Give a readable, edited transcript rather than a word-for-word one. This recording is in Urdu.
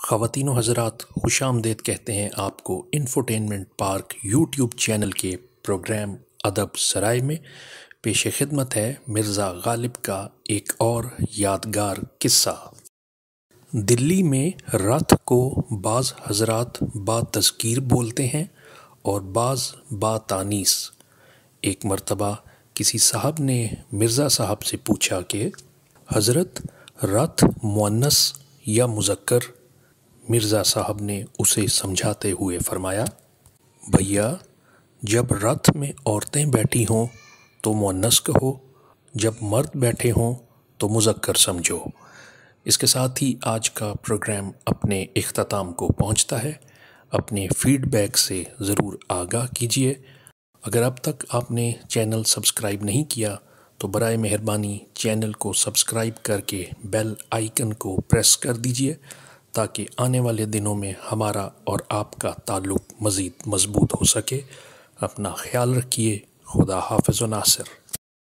خواتین و حضرات، خوش آمدید کہتے ہیں آپ کو انفوٹینمنٹ پارک یوٹیوب چینل کے پروگرام ادب سرائے میں۔ پیش خدمت ہے مرزا غالب کا ایک اور یادگار قصہ۔ دلی میں راتھ کو بعض حضرات با تذکیر بولتے ہیں اور بعض با تانیث۔ ایک مرتبہ کسی صاحب نے مرزا صاحب سے پوچھا کہ حضرت، راتھ مؤنث یا مذکر؟ مرزا صاحب نے اسے سمجھاتے ہوئے فرمایا، بھیا، جب رتھ میں عورتیں بیٹھی ہوں تو مؤنث کہو، جب مرد بیٹھے ہوں تو مذکر سمجھو۔ اس کے ساتھ ہی آج کا پروگرام اپنے اختتام کو پہنچتا ہے۔ اپنے فیڈ بیک سے ضرور آگاہ کیجیے۔ اگر اب تک آپ نے چینل سبسکرائب نہیں کیا تو برائے مہربانی چینل کو سبسکرائب کر کے بیل آئیکن کو پریس کر دیجیے تاکہ آنے والے دنوں میں ہمارا اور آپ کا تعلق مزید مضبوط ہو سکے۔ اپنا خیال رکھیے۔ خدا حافظ و ناصر۔